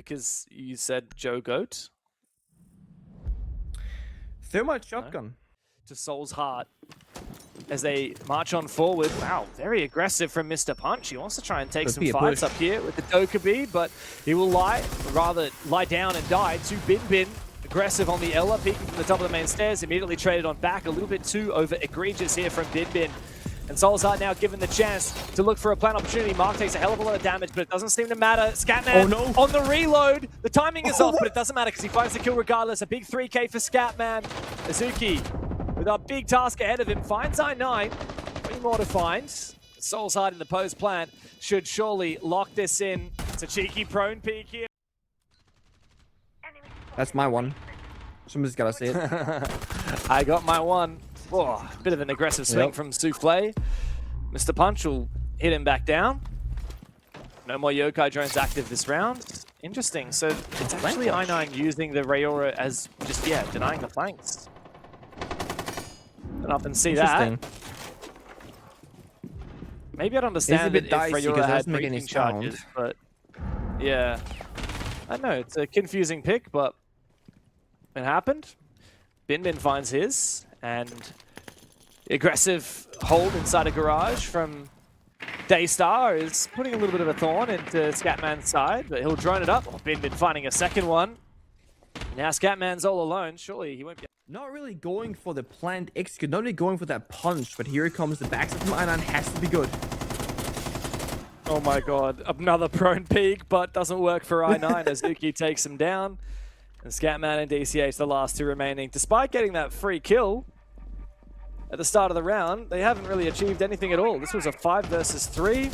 because you said Joe Goat. Thermite shotgun. To Soul's heart as they march on forward. Wow, very aggressive from Mr. Punch. He wants to try and take some fights up here with the Dokkaebi, but he will lie down and die to Bin Bin. Aggressive on the Ella, peeking from the top of the main stairs, immediately traded on back. A little bit too over egregious here from Bin Bin. And Soul's Heart now given the chance to look for a plant opportunity. Mark takes a hell of a lot of damage, but it doesn't seem to matter. Scatman on the reload. The timing is off, but it doesn't matter because he finds the kill regardless. A big 3K for Scatman. Azuki with a big task ahead of him. Finds I9. 3 more to find. Soul's Heart in the pose plant should surely lock this in. It's a cheeky prone peek here. That's my one. Somebody's gotta see it. I got my one. Oh, bit of an aggressive swing from Souffle. Mr. Punch will hit him back down. No more Yokai drones active this round. Interesting. So it's actually I9 using the Rayora as just, denying the flanks. Run up and see that. Maybe I'd understand it if Rayora had breaching charges, but yeah. I know, it's a confusing pick, but it happened. Bin Bin finds his, and aggressive hold inside a garage from Daystar is putting a little bit of a thorn into Scatman's side, but he'll drone it up. Oh, Bin Bin finding a second one. Now Scatman's all alone. Surely he won't be... Not really going for the planned execute, not really going for that punch, but here it comes. The backside from I9 has to be good. Oh my god, another prone peek, but doesn't work for I9. Azuki takes him down. And Scatman and DCH, the last two remaining. Despite getting that free kill at the start of the round, they haven't really achieved anything at all. This was a 5 versus 3.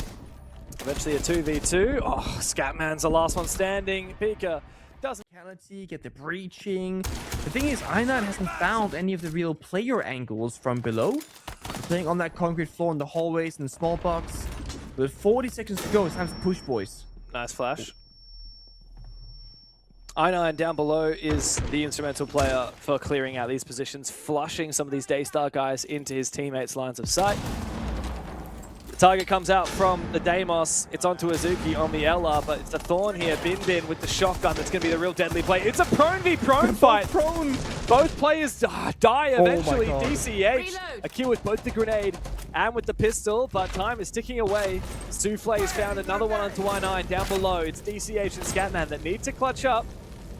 Eventually a 2v2. Oh, Scatman's the last one standing. Pika doesn't get the breaching. The thing is, I9 hasn't found any of the real player angles from below. They're playing on that concrete floor in the hallways in the small box. With 40 seconds to go, it's time to push, boys. Nice flash. I9 down below is the instrumental player for clearing out these positions, flushing some of these Daystar guys into his teammates' lines of sight. The target comes out from the Deimos. It's onto Azuki on the Ella, but it's the Thorn here. Bin Bin with the shotgun that's going to be the real deadly play. It's a prone v prone fight. Both players die eventually. DCH, a kill with both the grenade and with the pistol, but time is ticking away. Souffle has found another one onto I9 down below. It's DCH and Scatman that need to clutch up.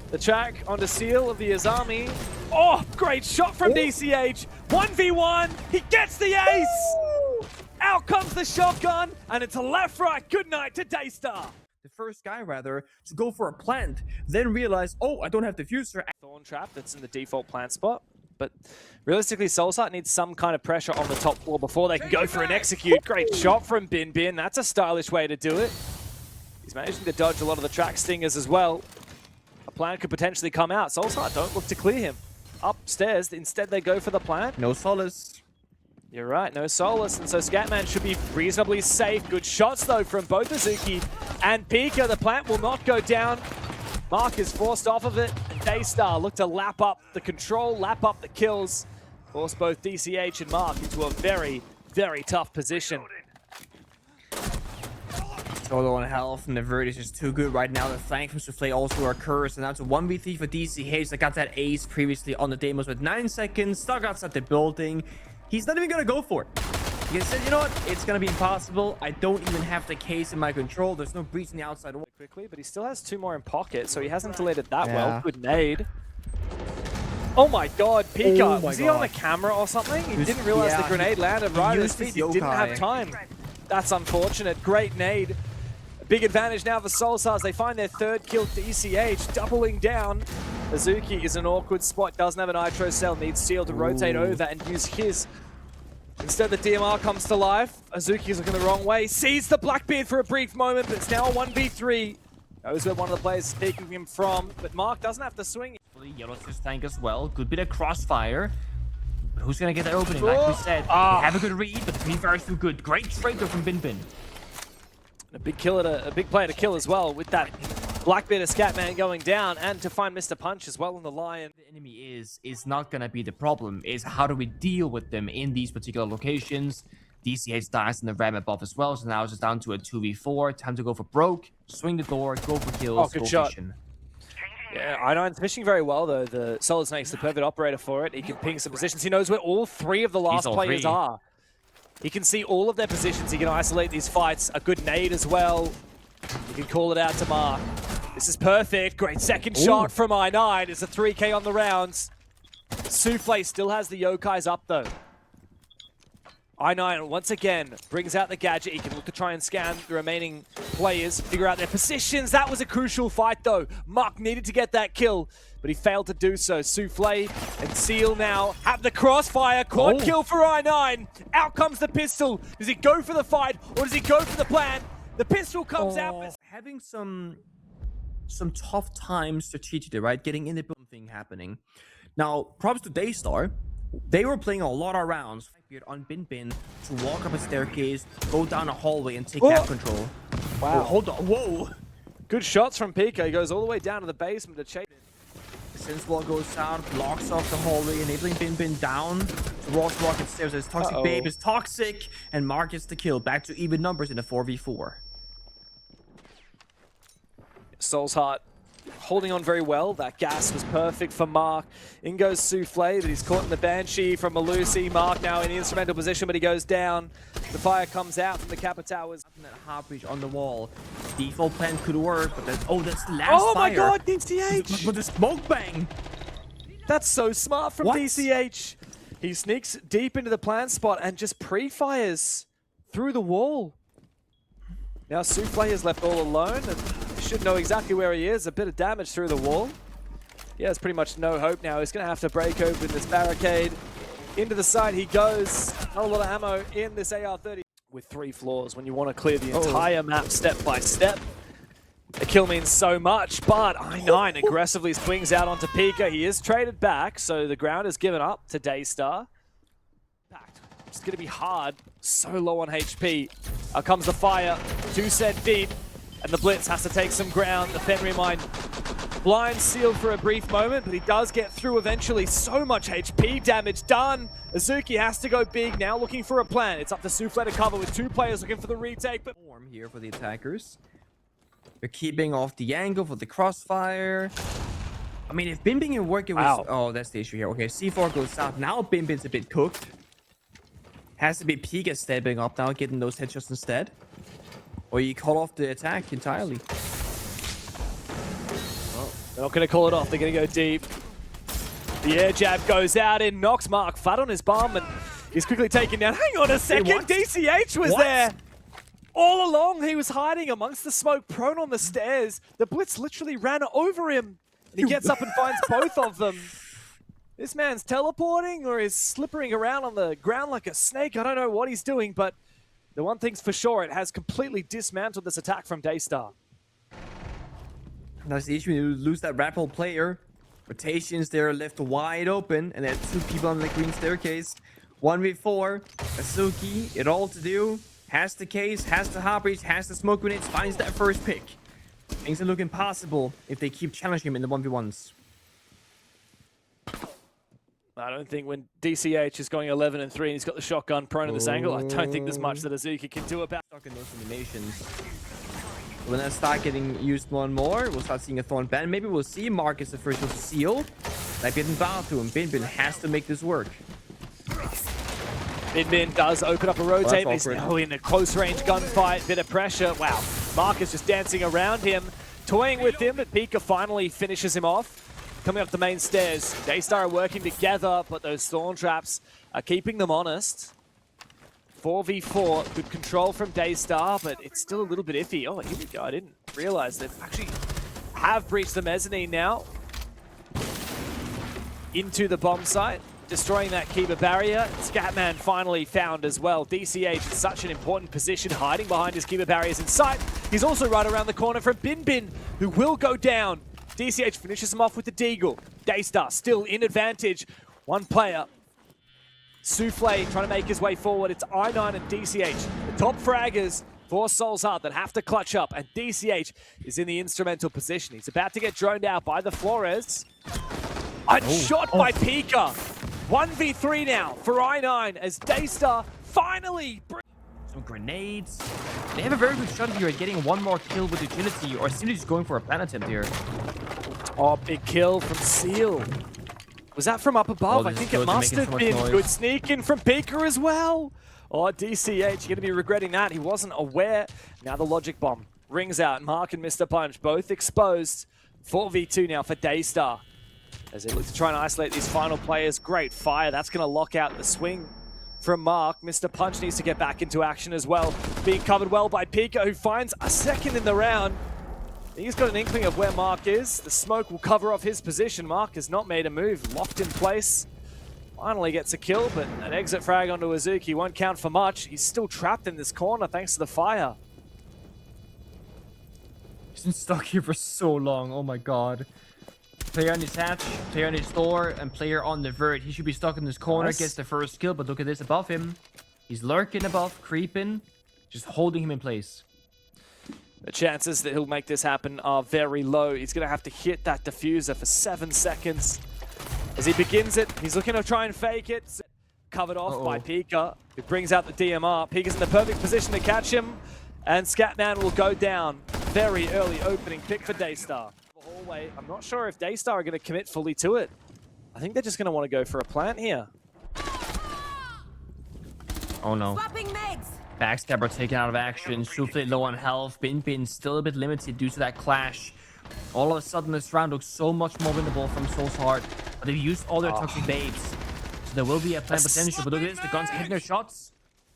The track onto Seal of the Azami. Oh, great shot from DCH. 1v1, he gets the ace! Out comes the shotgun, and it's a left-right good night to Daystar. The first guy, rather, to go for a plant, then realize, oh, I don't have diffuser. Thorn trap that's in the default plant spot. But realistically, Soul's Heart needs some kind of pressure on the top floor before they can go for an execute. Great shot from Bin Bin. That's a stylish way to do it. He's managing to dodge a lot of the track stingers as well. A plant could potentially come out. Soul's Heart don't look to clear him. Upstairs, instead they go for the plant. No solace. You're right, no solace, and so Scatman should be reasonably safe. Good shots, though, from both Azuki and Pika. The plant will not go down. Mark is forced off of it, and Daystar look to lap up the control, lap up the kills. Force both DCH and Mark into a very, very tough position. Solo on health, and the Vert is just too good right now. The flank from Souffle also occurs, and now it's a 1v3 for DCH. That got that ace previously on the Deimos with 9 seconds, stuck outside the building. He's not even gonna go for it. He said, you know what? It's gonna be impossible. I don't even have the case in my control. There's no breach in the outside wall. Quickly, but he still has 2 more in pocket, so he hasn't delayed it that well. Good nade. Oh my god, Pika. Was he on the camera or something? He didn't realize the grenade landed right at his feet. He didn't have time. That's unfortunate. Great nade. Big advantage now for Soulstars. They find their 3rd kill. DCH doubling down. Azuki is in an awkward spot. Doesn't have a nitro cell. Needs Seal to rotate over and use his. Instead, the DMR comes to life. Azuki is looking the wrong way. Sees the Blackbeard for a brief moment, but it's now a 1v3. Knows where one of the players is taking him from, but Mark doesn't have to swing. Yellow's just tank as well. Good bit of crossfire. But who's going to get that opening? Like we said, they have a good read, but the pre-fire is too good. Great trade from Bin Bin. A big play to kill as well with that Blackbeard of Scatman going down, and to find Mr. Punch as well on the Lion. The enemy is not going to be the problem. Is how do we deal with them in these particular locations? DCH dies in the ram above as well, so now it's just down to a 2v4. Time to go for broke, swing the door, go for kills, good go shot. vision. Yeah, I9's fishing very well, though. The Solid Snake's the perfect operator for it. He can ping some positions. He knows where all three of the last players are. He can see all of their positions. He can isolate these fights. A good nade as well. He can call it out to Mark. This is perfect. Great second shot from I9. It's a 3K on the rounds. Souffle still has the Yokais up, though. I9 once again brings out the gadget. He can look to try and scan the remaining players, figure out their positions. That was a crucial fight, though. Muck needed to get that kill, but he failed to do so. Souffle and Seal now have the crossfire. Quad kill for I9. Out comes the pistol. Does he go for the fight, or does he go for the plan? The pistol comes out. But having some tough times strategically, right? Getting in the building thing happening. Now, props to Daystar. They were playing a lot of rounds on Bin Bin to walk up a staircase, go down a hallway, and take that control. Wow. Oh, hold on. Whoa. Good shots from Pika. He goes all the way down to the basement to chase it. Since wall goes down, blocks off the hallway, enabling Bin Bin down towards rocket stairs. As Toxic Babe is toxic, and Mark gets the kill. Back to even numbers in a 4v4. Soul's Heart holding on very well. That gas was perfect for Mark. In goes Souffle, but he's caught in the Banshee from Malusi. Mark now in the instrumental position, but he goes down. The fire comes out from the Kappa Towers. That half breach on the wall. Default plan could work, but that's the last Oh fire. my god, DCH! With the smoke bang! That's so smart from DCH. He sneaks deep into the plant spot and just pre-fires through the wall. Now Souffle is left all alone and should know exactly where he is. A bit of damage through the wall. He has pretty much no hope now. He's going to have to break open this barricade. Into the side he goes. Not a lot of ammo in this AR-30. With 3 floors, when you want to clear the entire map step by step, the kill means so much, but I9 aggressively swings out onto Pika. He is traded back, so the ground is given up to Daystar. It's going to be hard, so low on HP. Out comes the fire, 2 set deep, and the Blitz has to take some ground. The Fenrir Mine blind sealed for a brief moment, but he does get through eventually. So much HP damage done. Azuki has to go big now, looking for a plan. It's up to Souffle to cover with 2 players looking for the retake. But Form here for the attackers. They're keeping off the angle for the crossfire. I mean, if Bin Bin can work it with... Oh, that's the issue here. Okay, C4 goes south. Now Bin Bin's a bit cooked. Has to be Pika stepping up now, getting those headshots instead. Or you call off the attack entirely. Well, they're not going to call it off. They're going to go deep. The air jab goes out in, knocks Mark flat on his bum, and he's quickly taken down. Hang on a second, DCH was there. All along, he was hiding amongst the smoke, prone on the stairs. The Blitz literally ran over him. And he gets up and finds both of them. This man's teleporting or is slippering around on the ground like a snake. I don't know what he's doing, but the one thing's for sure, it has completely dismantled this attack from Daystar. That's the issue. You lose that rappel player. Rotations there left wide open, and there are 2 people on the green staircase. 1v4. Azuki, it all to do. Has the case, has the hard breach, has the smoke grenades, finds that first pick. Things are looking possible if they keep challenging him in the 1v1s. I don't think when DCH is going 11 and 3 and he's got the shotgun prone at this angle, I don't think there's much that Azuki can do about Stuck in those animations. When that start getting used more and more, we'll start seeing a Thorn ban. Maybe we'll see Marcus the first to seal. That didn't bow to him. Bin Bin has to make this work. Bin Bin does open up a rotate, but he's now in a close range gunfight, bit of pressure. Wow, Marcus just dancing around him, toying with him, but Pika finally finishes him off. Coming up the main stairs, Daystar are working together, but those thorn traps are keeping them honest. 4v4, good control from Daystar, but it's still a little bit iffy. Oh, here we go. I didn't realize they actually have breached the mezzanine now. Into the bomb site, destroying that Kiba barrier. Scatman finally found as well. DCH in such an important position, hiding behind his Kiba barriers in sight. He's also right around the corner from Bin Bin, who will go down. DCH finishes him off with the Deagle. Daystar still in advantage. 1 player. Souffle trying to make his way forward. It's I9 and DCH. The top fraggers for Soul's Heart that have to clutch up. And DCH is in the instrumental position. He's about to get droned out by the Flores. Shot by Pika. 1v3 now for I9 as Daystar finally! Some grenades. They have a very good shot here at getting one more kill with agility, or simply just going for a plan attempt here. Oh, big kill from Seal. Was that from up above? Oh, I think it must have been. Good sneak in from Pika as well. Oh, DCH, you're going to be regretting that. He wasn't aware. Now the logic bomb rings out. Mark and Mr. Punch both exposed. 4v2 now for Daystar. As they look to try and isolate these final players. Great fire. That's going to lock out the swing from Mark. Mr. Punch needs to get back into action as well. Being covered well by Pika, who finds a second in the round. He's got an inkling of where Mark is. The smoke will cover off his position. Mark has not made a move. Locked in place. Finally gets a kill, but an exit frag onto Azuki won't count for much. He's still trapped in this corner thanks to the fire. He's been stuck here for so long. Oh my god. Player on his hatch, player on his door, and player on the vert. He should be stuck in this corner, gets the first kill, but look at this above him. He's lurking above, creeping, just holding him in place. The chances that he'll make this happen are very low. He's going to have to hit that diffuser for 7 seconds. As he begins it, he's looking to try and fake it. Covered off by Pika, who brings out the DMR. Pika's in the perfect position to catch him, and Scatman will go down. Very early opening pick for Daystar. Hallway. I'm not sure if Daystar are going to commit fully to it. I think they're just going to want to go for a plant here. Oh no. Backstabber taken out of action. Souffle low on health. Bin still a bit limited due to that clash. All of a sudden, this round looks so much more winnable from Soul's Heart. But they've used all their toxic baits. So there will be a plant potential. But look at this. The guns hitting their shots.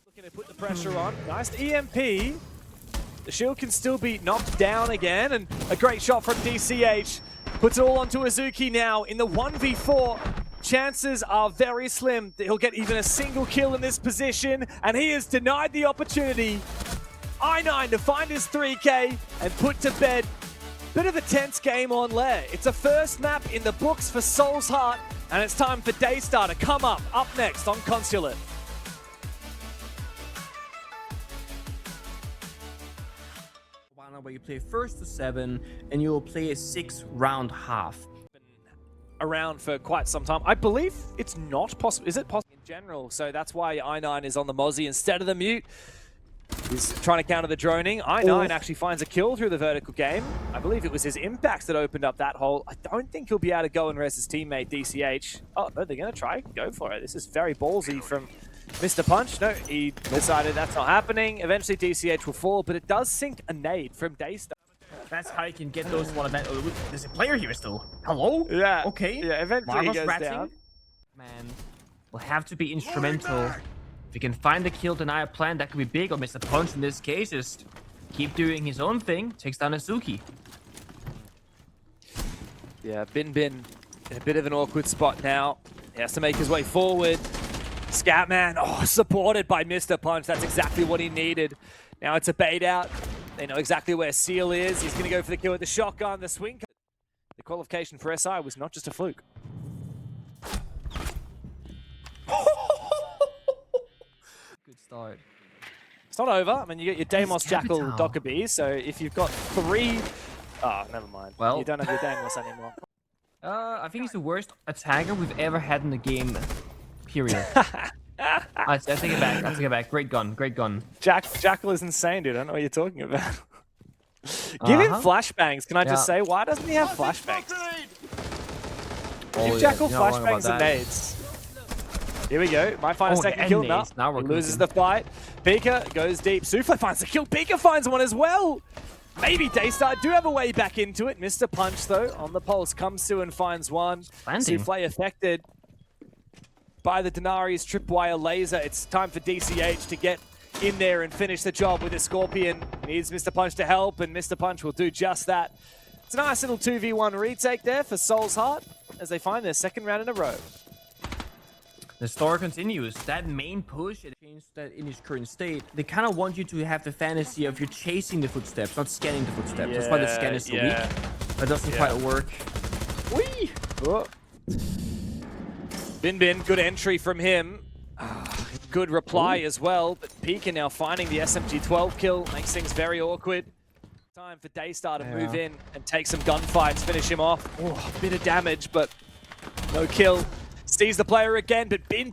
Looking to put the pressure on. Nice EMP. The shield can still be knocked down again. And a great shot from DCH. Puts it all onto Azuki now in the 1v4. Chances are very slim that he'll get even a single kill in this position, and he is denied the opportunity. I9 to find his 3K and put to bed. Bit of a tense game on Lair. It's a first map in the books for Soul's Heart, and it's time for Daystar to come up next on Consulate. Where you play first to 7, and you will play a 6-round half. Around for quite some time. I believe it's not possible. Is it possible in general? So that's why I9 is on the Mozzie instead of the mute. He's trying to counter the droning. I9 actually finds a kill through the vertical game. I believe it was his impacts that opened up that hole. I don't think he'll be able to go and res his teammate DCH. Oh, no, they're going to try. Go for it. This is very ballsy from Mr. Punch. No, he decided that's not happening. Eventually DCH will fall, but it does sink a nade from Daystar. That's how you can get those one event. Oh, there's a player here still. Hello? Yeah. Okay. Yeah, eventually he goes down. Man, will have to be instrumental. If you can find the kill, deny a plan, that could be big. Or Mr. Punch in this case, just keep doing his own thing. Takes down Azuki. Yeah, Bin in a bit of an awkward spot now. He has to make his way forward. Scatman, supported by Mr. Punch. That's exactly what he needed. Now it's a bait out. They know exactly where Seal is. He's going to go for the kill with the shotgun. The swing. The qualification for SI was not just a fluke. Good start. It's not over. I mean, you get your Deimos, Jackal, Dockerby. So if you've got 3... Oh, never mind. Well, you don't have your Deimos anymore. I think he's the worst attacker we've ever had in the game. Period. I take it back. I take it back. Great gun. Great gun. Jackal is insane, dude. I don't know what you're talking about. Give him flashbangs. Can I just say, why doesn't he have flashbangs? Give Jackal flashbangs and nades. Here we go. Might find a second kill. Now he loses the fight. Pika goes deep. Souffle finds the kill. Pika finds one as well. Maybe Daystar do have a way back into it. Mr. Punch, though, on the pulse, comes through and finds one. Souffle affected by the Denari's tripwire laser. It's time for DCH to get in there and finish the job with a Scorpion. He needs Mr. Punch to help, and Mr. Punch will do just that. It's a nice little 2v1 retake there for Soul's Heart as they find their second round in a row. The story continues. That main push, it changed that in its current state. They kind of want you to have the fantasy of you're chasing the footsteps, not scanning the footsteps. That's why the scan is so weak. That doesn't quite work. Whee! Oh. Bin, good entry from him. Good reply as well, but Pika now finding the SMG-12 kill makes things very awkward. Time for Daystar to move in and take some gunfights, finish him off. Oh, a bit of damage, but no kill. Sees the player again, but Bin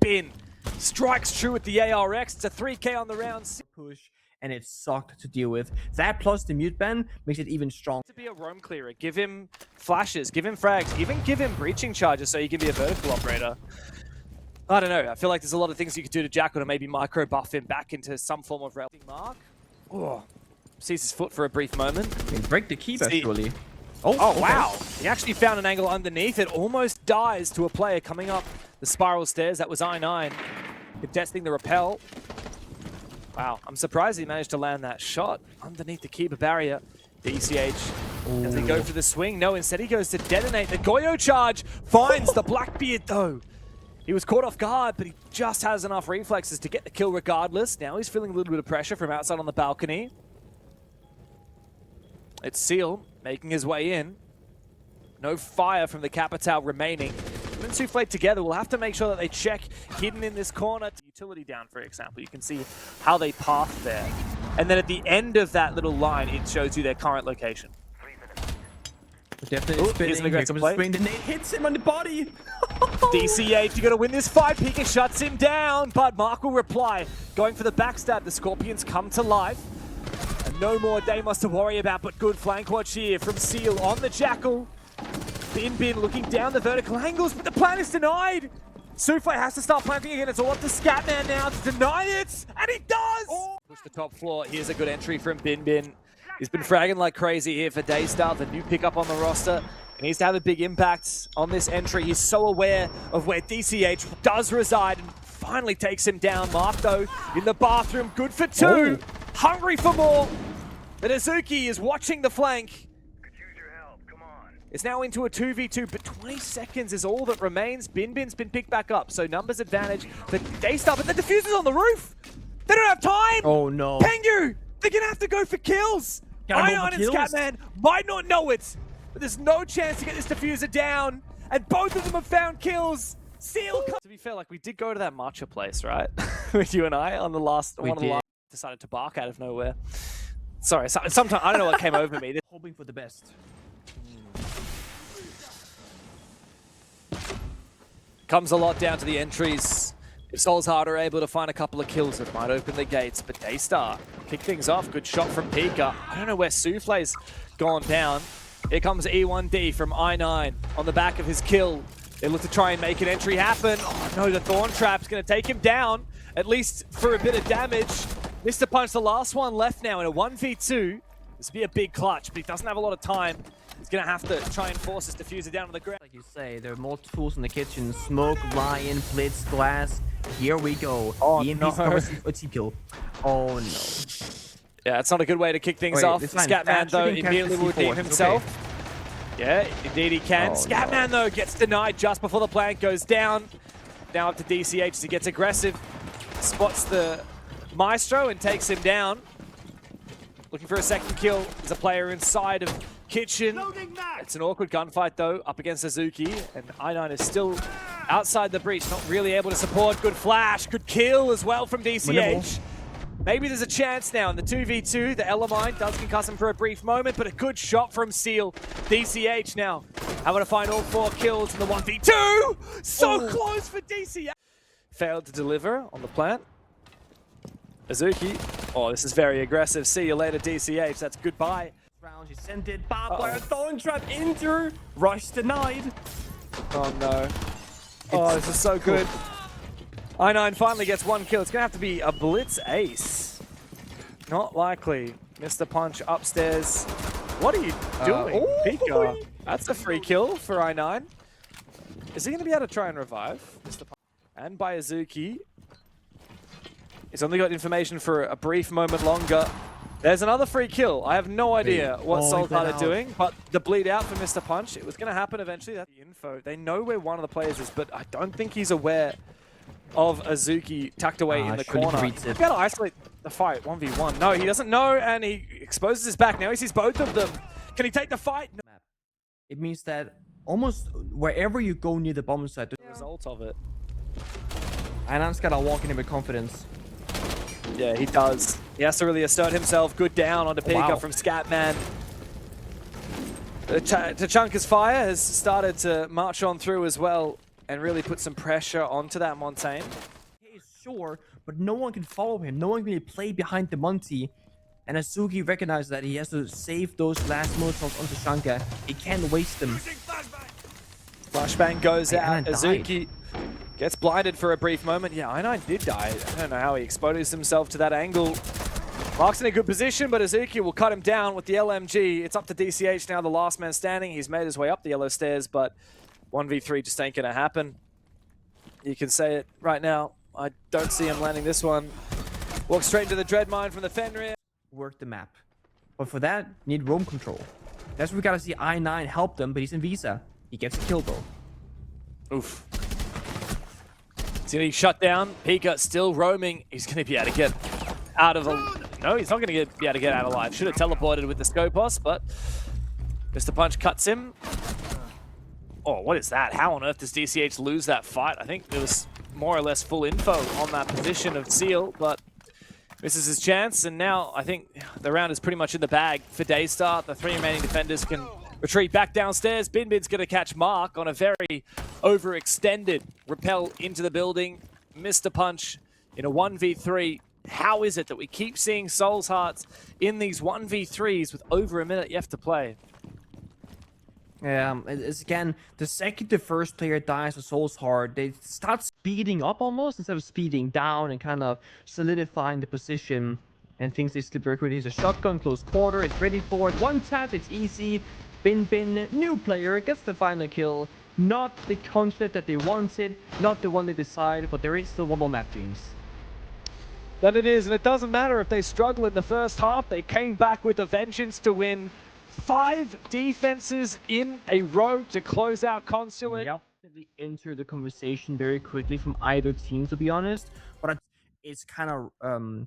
strikes true with the ARX. It's a 3K on the round. Push, and it sucked to deal with. That plus the mute ban makes it even stronger. To be a roam clearer, give him flashes, give him frags, even give him breaching charges so he can be a vertical operator. I don't know. I feel like there's a lot of things you could do to Jackal to maybe micro buff him back into some form of relative mark. Oh, sees his foot for a brief moment. Break the keep actually. Oh, wow. He actually found an angle underneath. It almost dies to a player coming up the spiral stairs. That was I9 contesting the rappel. Wow, I'm surprised he managed to land that shot underneath the Kiba barrier. DCH, does he go for the swing? No, instead he goes to detonate. The Goyo charge finds the Blackbeard though. He was caught off guard, but he just has enough reflexes to get the kill regardless. Now he's feeling a little bit of pressure from outside on the balcony. It's Seal making his way in. No fire from the Capitao remaining. Him and Souffle together will have to make sure that they check hidden in this corner. Utility down, for example. You can see how they path there. And then at the end of that little line, it shows you their current location. Definitely spinning. Here's an aggressive play. The nade hits him on the body. DCH, you got to win this fight. Pika shuts him down, but Mark will reply. Going for the backstab. The Scorpions come to life. And no more Deimos to worry about, but good flank watch here from Seal on the Jackal. Bin looking down the vertical angles, but the plan is denied. Souffle has to start planting again. It's all up to Scatman now to deny it, and he does! Push the top floor. Here's a good entry from Bin. He's been fragging like crazy here for Daystar, the new pickup on the roster. He needs to have a big impact on this entry. He's so aware of where DCH does reside and finally takes him down. Mark, though, in the bathroom, good for two. Hungry for more. But Azuki is watching the flank. It's now into a 2v2, but 20 seconds is all that remains. Bin's been picked back up, so numbers advantage for Daystar, but the diffuser's on the roof! They don't have time! Oh no. Pengu! They're gonna have to go for kills! I9 and Scatman might not know it, but there's no chance to get this diffuser down, and both of them have found kills! Seal! To be fair, like, we did go to that matcha place, right? With you and I on the last one of the last. Decided to bark out of nowhere. Sorry, sometimes I don't know what came over me. Hoping for the best. Comes a lot down to the entries. If Soulsheart are able to find a couple of kills, it might open the gates. But Daystar kick things off. Good shot from Pika. I don't know where Souffle's gone down. Here comes E1D from I9 on the back of his kill. They look to try and make an entry happen. Oh no, the Thorn Trap's going to take him down, at least for a bit of damage. Mr. Punch, the last one left now in a 1v2. This will be a big clutch, but he doesn't have a lot of time. He's going to have to try and force his diffuser down on the ground. Like you say, there are more tools in the kitchen. Smoke, Lion, Blitz, Glass. Here we go. Oh, EMP's cover kill. Oh no. Yeah, it's not a good way to kick things off. Scatman, though, immediately will redeem himself. Okay. Yeah, indeed he can. Scatman, though, gets denied just before the plant goes down. Now up to DCH as he gets aggressive. Spots the Maestro and takes him down. Looking for a second kill. There's a player inside of Kitchen. It's an awkward gunfight, though, up against Azuki. And I9 is still outside the breach, not really able to support. Good flash, good kill as well from DCH. Maybe there's a chance now in the 2v2. The Elamine does concuss him for a brief moment, but a good shot from Seal. DCH now having to find all 4 kills in the 1v2. So close for DCH. Failed to deliver on the plant. Azuki. Oh, this is very aggressive. See you later, DCH. That's goodbye. Round, she sent it. Barbed wire, Thorn Trap, Inter. Rush denied. Oh no. Oh, this is so good. I9 finally gets 1 kill. It's going to have to be a Blitz ace. Not likely. Mr. Punch upstairs. What are you doing, Pika? That's a free kill for I9. Is he going to be able to try and revive Mr. Punch? And by Azuki. He's only got information for a brief moment longer. There's another free kill. I have no idea what Soulsheart are doing, but the bleed out for Mr. Punch, it was going to happen eventually. That's the info. They know where one of the players is, but I don't think he's aware of Azuki tucked away in the corner. He's got to isolate the fight, 1v1. No, he doesn't know, and he exposes his back. Now he sees both of them. Can he take the fight? No. It means that almost wherever you go near the bomb site, the result of it. And I'm just got to walk in with confidence. Yeah, he does. He has to really assert himself. Good down onto Pika from Scatman. Tachanka's fire has started to march on through as well and really put some pressure onto that Montaigne. sure, but no one can follow him. No one can play behind the Monty. And Azuki recognizes that he has to save those last Molotovs onto Shanka. He can't waste them. Flashbang goes Hey, out. I9 Azuki gets blinded for a brief moment. Yeah, I9 did die. I don't know how he exposed himself to that angle. Mark's in a good position, but Azuki will cut him down with the LMG. It's up to DCH now, the last man standing. He's made his way up the yellow stairs, but 1v3 just ain't gonna happen. You can say it right now. I don't see him landing this one. Walk straight into the dread mine from the Fenrir. Work the map. But for that, you need roam control. That's where we gotta see I9 help them, but he's in Visa. He gets a kill though. Oof. He's gonna be shut down. Pika still roaming. He's gonna be able to get out of a... No, he's not going to be able to get out alive. Should have teleported with the Scopos, but Mr. Punch cuts him. Oh, what is that? How on earth does DCH lose that fight? I think there was more or less full info on that position of Seal, but misses his chance. And now I think the round is pretty much in the bag for Daystar. The 3 remaining defenders can retreat back downstairs. Binbin's going to catch Mark on a very overextended rappel into the building. Mr. Punch in a 1v3. How is it that we keep seeing Souls Hearts in these 1v3s with over a minute left to play? Yeah, it's again, the second the first player dies with Souls Heart, they start speeding up almost instead of speeding down and kind of solidifying the position. And things they slip very quickly. It's a shotgun, close quarter, it's ready for it. One tap, it's easy. Bin, new player, gets the final kill. Not the concept that they wanted, not the one they decided, but there is still one more map, James. That it is, and it doesn't matter if they struggle in the first half. They came back with a vengeance to win 5 defenses in a row to close out Consulate. Yep. They enter the conversation very quickly from either team, to be honest. But it's kind of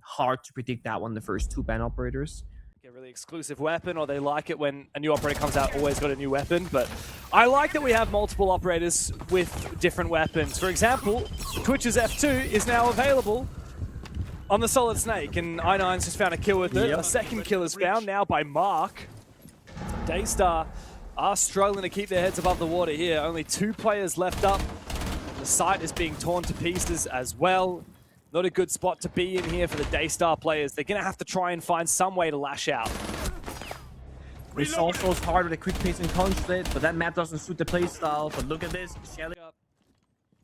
hard to predict that one, the first 2 ban operators. A really exclusive weapon, or they like it when a new operator comes out, always got a new weapon. But I like that we have multiple operators with different weapons. For example, Twitch's F2 is now available on the Solid Snake, and I9's just found a kill with it. Yep. A second kill is found now by Mark. Daystar are struggling to keep their heads above the water here. Only 2 players left up. The site is being torn to pieces as well. Not a good spot to be in here for the Daystar players. They're going to have to try and find some way to lash out. It's also hard with a quick pace and Consulate, but that map doesn't suit the playstyle. But look at this, Shelly.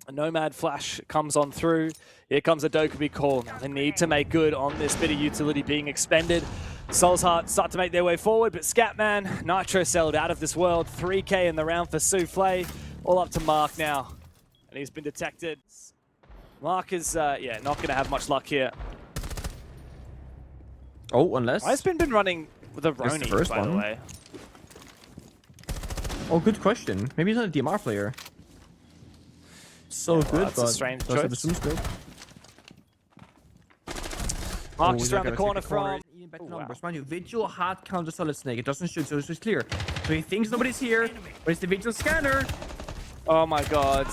A Nomad flash comes on through. Here comes a Dokubi call. Now they need to make good on this bit of utility being expended. Souls Heart start to make their way forward, but Scatman, Nitro celled out of this world. 3k in the round for Souffle. All up to Mark now. And he's been detected. Mark is, yeah, not going to have much luck here. Oh, unless... Why has been running with a Roni, by the way? Oh, good question. Maybe he's not a DMR player. So yeah, good, that's but a strange does have a choice. zoom scope. Mark just around the corner from... Numbers. Mind you, Vigil hard counter Solid Snake. It doesn't shoot, so it's clear. So he thinks nobody's here, but it's the Vigil scanner. Oh my god.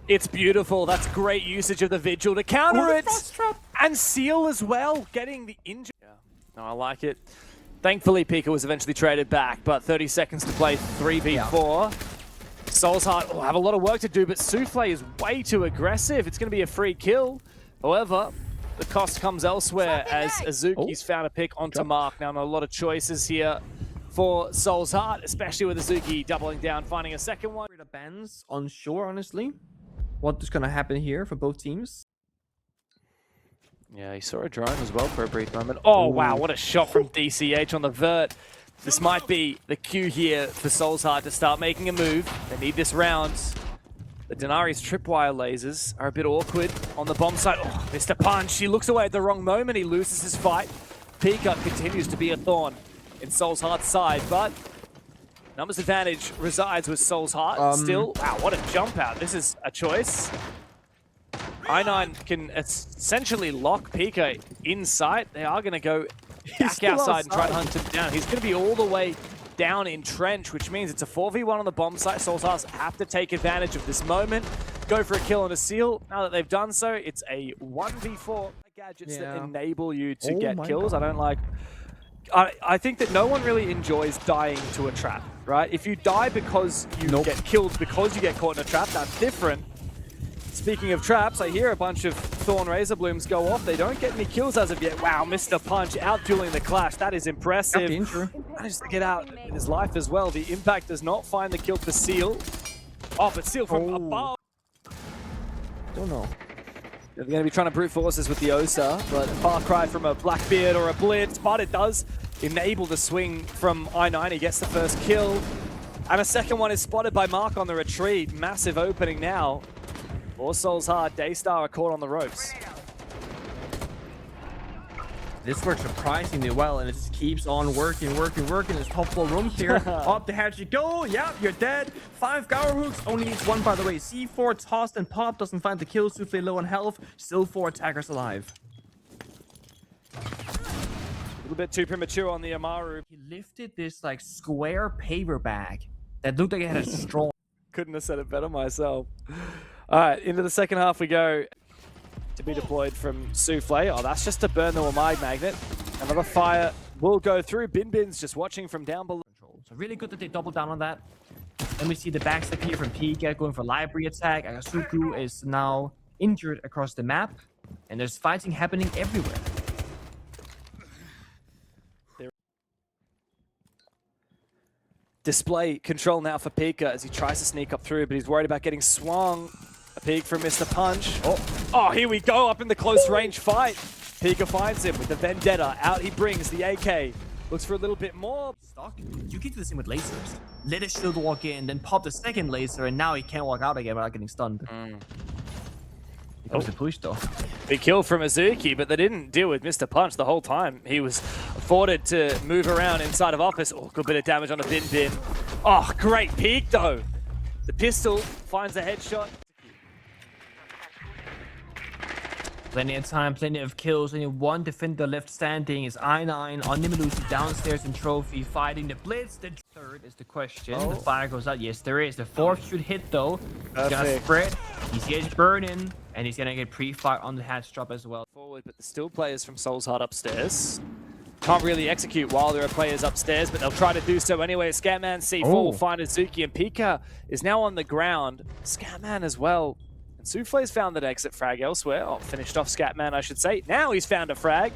It's beautiful. That's great usage of the Vigil to counter it. And Seal as well, getting the injury. Yeah. No, I like it. Thankfully, Pika was eventually traded back, but 30 seconds to play 3v4. Yeah. Souls Heart will have a lot of work to do, but Souffle is way too aggressive. It's going to be a free kill. However, the cost comes elsewhere as Azuki's found a pick onto Mark. Now, not a lot of choices here for Souls Heart, especially with Azuki doubling down, finding a second one. Bans on shore, honestly. What is going to happen here for both teams? Yeah, he saw a drone as well for a brief moment. Oh, wow, what a shot from DCH on the vert. This might be the cue here for Souls Heart to start making a move. They need this round. The Denari's tripwire lasers are a bit awkward on the bomb site. Oh, Mr. Punch, he looks away at the wrong moment. He loses his fight. Pika continues to be a thorn in Souls Heart's side, but numbers advantage resides with Souls Heart. Still, wow, what a jump out. This is a choice. I9 can essentially lock Pika in sight. They are going to go back outside and try and hunt him down. He's going to be all the way down in trench, which means it's a 4v1 on the bomb site. Souls Heart have to take advantage of this moment, go for a kill on a Seal. Now that they've done so, it's a 1v4 gadgets that enable you to get kills. I don't like... I think that no one really enjoys dying to a trap, right? If you die because you get killed because you get caught in a trap, that's different. Speaking of traps, I hear a bunch of Thorn Razor Blooms go off. They don't get any kills as of yet. Wow, Mr. Punch out-dueling the Clash. That is impressive. Managed to get out with his life as well. The Impact does not find the kill for Seal. Oh, but Seal from above. Don't know. They're going to be trying to brute force this with the Osa, but a far cry from a Blackbeard or a Blitz, but it does enable the swing from I9. He gets the first kill. And a second one is spotted by Mark on the retreat. Massive opening now. For Souls Heart, Daystar are caught on the ropes. This works surprisingly well, and it just keeps on working. There's top 4 rooms here. Up the hatch you go. Yep, you're dead. 5 Gower Hooks. Only needs 1, by the way. C4 tossed and popped. Doesn't find the kill. Souffle low on health. Still 4 attackers alive. A little bit too premature on the Amaru. He lifted this like square paper bag that looked like it had a straw. Couldn't have said it better myself. All right, into the second half we go. To be deployed from Souffle. Oh, that's just to burn the Wamag Magnet. Another fire will go through. Bin's just watching from down below. So really good that they double down on that. Then we see the backstep here from Pika going for library attack. Agasuku is now injured across the map. And there's fighting happening everywhere. Display control now for Pika as he tries to sneak up through, but he's worried about getting swung. A peek from Mr. Punch. Oh, here we go, up in the close range fight. Pika finds him with the Vendetta. Out he brings the AK. Looks for a little bit more. You can do the same with lasers. Let his shield walk in, then pop the second laser, and now he can't walk out again without getting stunned. He comes to push though. Big kill from Azuki, but they didn't deal with Mr. Punch the whole time. He was afforded to move around inside of office. Oh, good bit of damage on a Bin. Oh, great peek though. The pistol finds a headshot. Plenty of time, plenty of kills. Only 1 defender left standing is I9 on Nimelusi downstairs in Trophy fighting the Blitz. The third is the question. The fire goes out. Yes, there is. The 4th should hit though. He's gonna spread. He's getting burning, and he's gonna get pre-fire on the hatch drop as well. Forward, but there's still players from Souls Heart upstairs. Can't really execute while there are players upstairs, but they'll try to do so anyway. Scatman C4 will find Azuki, and Pika is now on the ground. Scatman as well. Souffle's found that exit frag elsewhere. Oh, finished off Scatman, I should say. Now he's found a frag.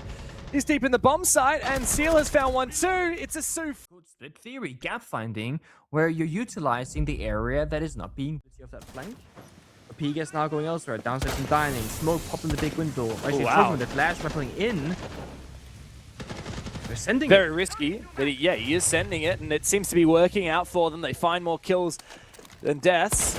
He's deep in the bomb site, and Seal has found one too. It's a Souffle. Good split theory, gap finding, where you're utilizing the area that is not being busy off that flank. Pika is now going elsewhere. Downstairs and dining. Smoke popping the big window. Actually, wow. The flash rappelling in. They're sending Very risky, but he is sending it, and it seems to be working out for them. They find more kills than deaths.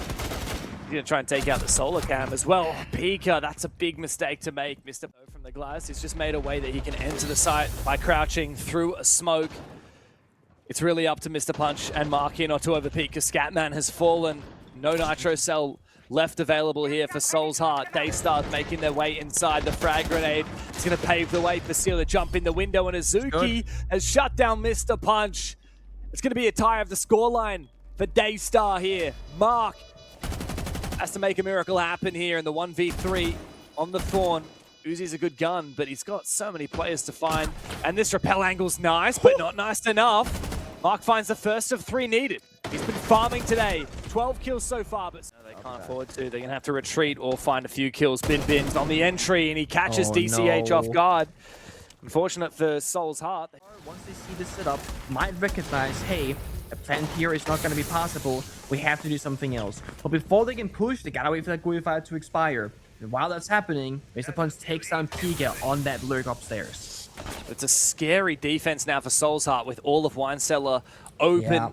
He's going to try and take out the solar cam as well. Oh, Pika, that's a big mistake to make. Mr. from the glass, he's just made a way that he can enter the site by crouching through a smoke. It's really up to Mr. Punch and Mark in or to over Pika. Scatman has fallen. No Nitro Cell left available here for Souls Heart. Daystar making their way inside. The frag grenade is going to pave the way for Seal to jump in the window, and Azuki has shut down Mr. Punch. It's going to be a tie of the scoreline for Daystar here. Mark has to make a miracle happen here in the 1v3 on the Thorn. Uzi's a good gun, but he's got so many players to find. And this rappel angle's nice, but not nice enough. Mark finds the first of 3 needed. He's been farming today. 12 kills so far, but no, they can't afford to. They're going to have to retreat or find a few kills. Bin's on the entry, and he catches DCH off guard. Unfortunate for Souls Heart. Once they see the setup, might recognize, hey, a plant here is not going to be possible. We have to do something else. But before they can push, they gotta wait for that qualifier to expire. And while that's happening, Mr. Punch takes down Pika on that lurk upstairs. It's a scary defense now for Souls Heart with all of Wine Cellar open. Yeah.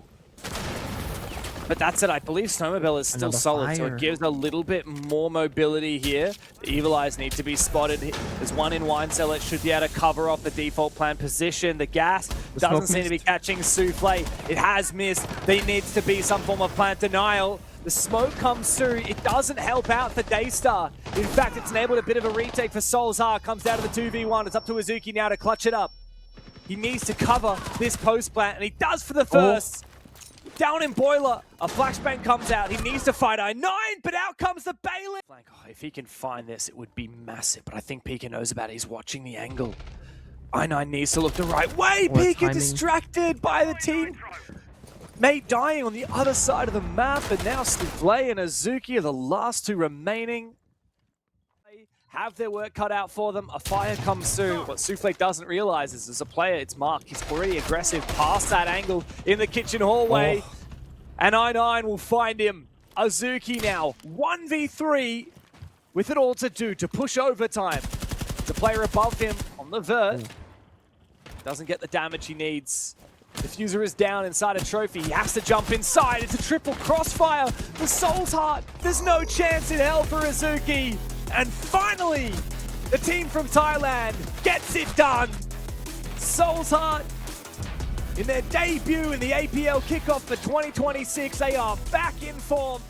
But that's it. I believe Snowmobile is still solid, so it gives a little bit more mobility here. The Evil Eyes need to be spotted. There's one in Wine Cellar. It should be able to cover off the default plan position. The gas doesn't seem to be catching Souffle. It has missed. There needs to be some form of plant denial. The smoke comes through. It doesn't help out for Daystar. In fact, it's enabled a bit of a retake for Souls Heart. Comes down to the 2v1. It's up to Azuki now to clutch it up. He needs to cover this post plant, and he does for the first. Down in Boiler, a flashbang comes out. He needs to fight I9, but out comes the Bailey. Oh, if he can find this, it would be massive, but I think Pika knows about it. He's watching the angle. I9 needs to look the right way. Pika distracted by the team. Mate dying on the other side of the map, and now Souffle and Azuki are the last 2 remaining. have their work cut out for them. A fire comes soon. What Souffle doesn't realize is as a player, it's Mark. He's already aggressive past that angle in the kitchen hallway. Oh. And I9 will find him. Azuki now, 1v3 with it all to do to push overtime. The player above him on the vert doesn't get the damage he needs. Diffuser is down inside a trophy. He has to jump inside. It's a triple crossfire. The Soul's Heart. There's no chance in hell for Azuki. And finally, the team from Thailand gets it done. Soul's Heart, in their debut in the APL Kickoff for 2026, they are back in form.